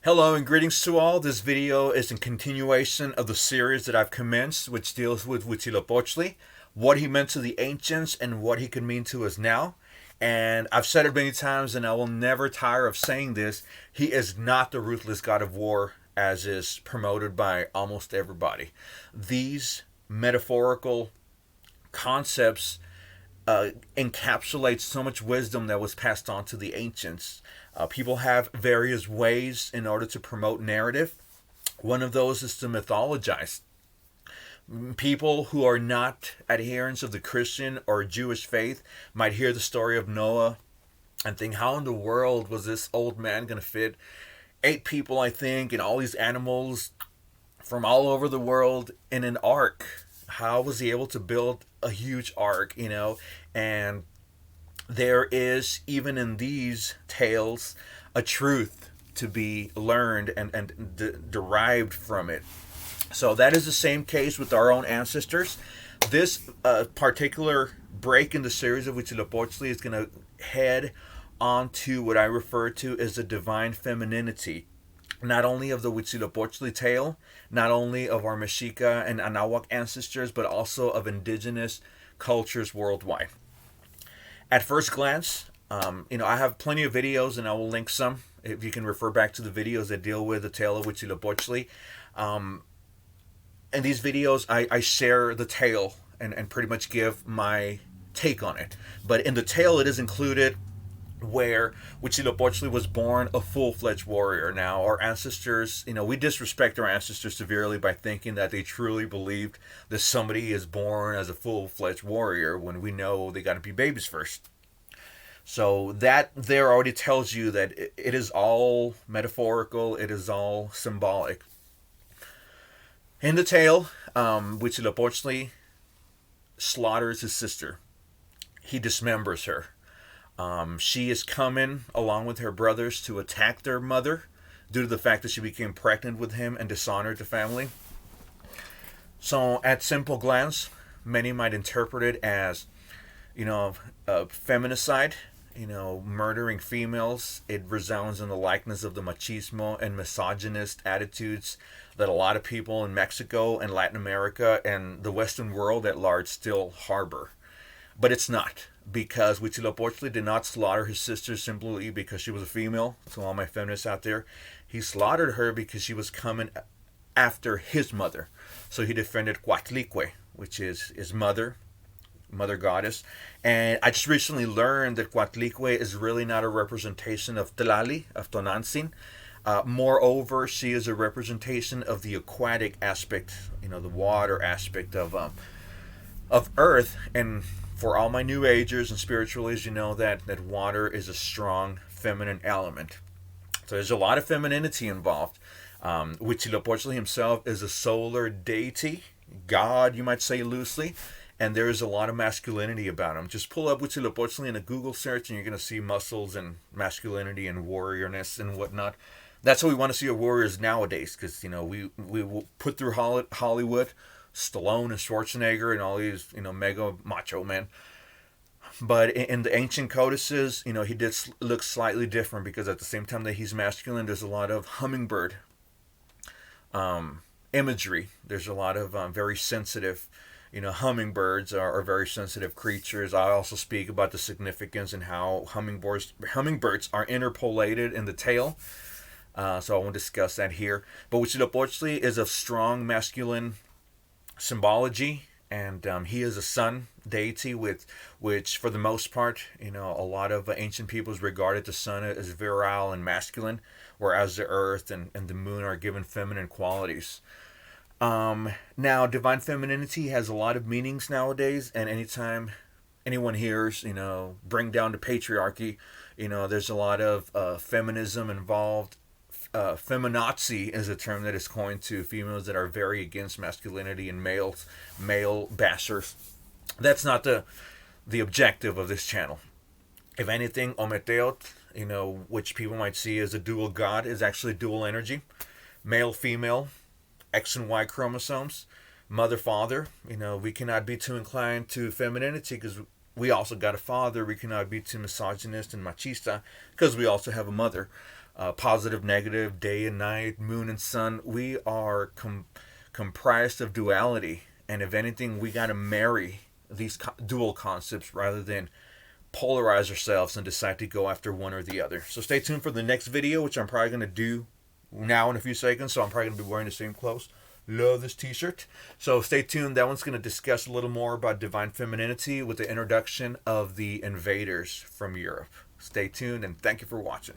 Hello and greetings to all. This video is in continuation of the series that I've commenced, which deals with Huitzilopochtli, what he meant to the ancients and what he could mean to us now. And I've said it many times and I will never tire of saying this. He is not the ruthless god of war as is promoted by almost everybody. These metaphorical concepts encapsulates so much wisdom that was passed on to the ancients. People have various ways in order to promote narrative. One of those is to mythologize. People who are not adherents of the Christian or Jewish faith might hear the story of Noah and think, how in the world was this old man going to fit 8 people, I think, and all these animals from all over the world in an ark? How was he able to build a huge ark? And there is, even in these tales, a truth to be learned and derived from it. So that is the same case with our own ancestors. This particular break in the series of Huitzilopochtli is going to head on to what I refer to as the Divine Femininity. Not only of the Huitzilopochtli tale, not only of our Mexica and Anahuac ancestors, but also of indigenous cultures worldwide. At first glance, I have plenty of videos, and I will link some if you can refer back to the videos that deal with the tale of Huitzilopochtli. In these videos, I share the tale and pretty much give my take on it. But in the tale, it is included where Huitzilopochtli was born a full-fledged warrior. Now, our ancestors, we disrespect our ancestors severely by thinking that they truly believed that somebody is born as a full-fledged warrior when we know they got to be babies first. So that there already tells you that it is all metaphorical, it is all symbolic. In the tale, Huitzilopochtli slaughters his sister. He dismembers her. She is coming along with her brothers to attack their mother due to the fact that she became pregnant with him and dishonored the family. So, at simple glance, many might interpret it as, feminicide, murdering females. It resounds in the likeness of the machismo and misogynist attitudes that a lot of people in Mexico and Latin America and the Western world at large still harbor. But it's not, because Huitzilopochtli did not slaughter his sister simply because she was a female. So all my feminists out there, he slaughtered her because she was coming after his mother. So he defended Coatlicue, which is his mother goddess. And I just recently learned that Coatlicue is really not a representation of Tlali, of Tonantzin. Moreover, she is a representation of the aquatic aspect, the water aspect of earth. And for all my New Agers and spiritualists, you know that water is a strong feminine element. So there's a lot of femininity involved. Huitzilopochtli himself is a solar deity, god, you might say loosely, and there is a lot of masculinity about him. Just pull up Huitzilopochtli in a Google search and you're going to see muscles and masculinity and warriorness and whatnot. That's what we want to see of warriors nowadays, because we will put through Hollywood Stallone and Schwarzenegger and all these, mega macho men. But in the ancient codices, he did look slightly different, because at the same time that he's masculine, there's a lot of hummingbird imagery. There's a lot of very sensitive, hummingbirds are very sensitive creatures. I also speak about the significance and how hummingbirds are interpolated in the tale. So I won't discuss that here. But Huitzilopochtli is of strong masculine symbology, and he is a sun deity, which for the most part, a lot of ancient peoples regarded the sun as virile and masculine, whereas the earth and the moon are given feminine qualities. Now, divine femininity has a lot of meanings nowadays, and anytime anyone hears, bring down the patriarchy, there's a lot of feminism involved. Feminazi is a term that is coined to females that are very against masculinity and male bashers. That's not the objective of this channel. If anything, Ometeot, which people might see as a dual god, is actually dual energy. Male, female, X and Y chromosomes, mother, father. We cannot be too inclined to femininity because we also got a father. We cannot be too misogynist and machista because we also have a mother. positive, negative, day and night, moon and sun. We are comprised of duality. And if anything, we got to marry these dual concepts rather than polarize ourselves and decide to go after one or the other. So stay tuned for the next video, which I'm probably going to do now in a few seconds. So I'm probably going to be wearing the same clothes. Love this t-shirt. So stay tuned. That one's going to discuss a little more about divine femininity with the introduction of the invaders from Europe. Stay tuned and thank you for watching.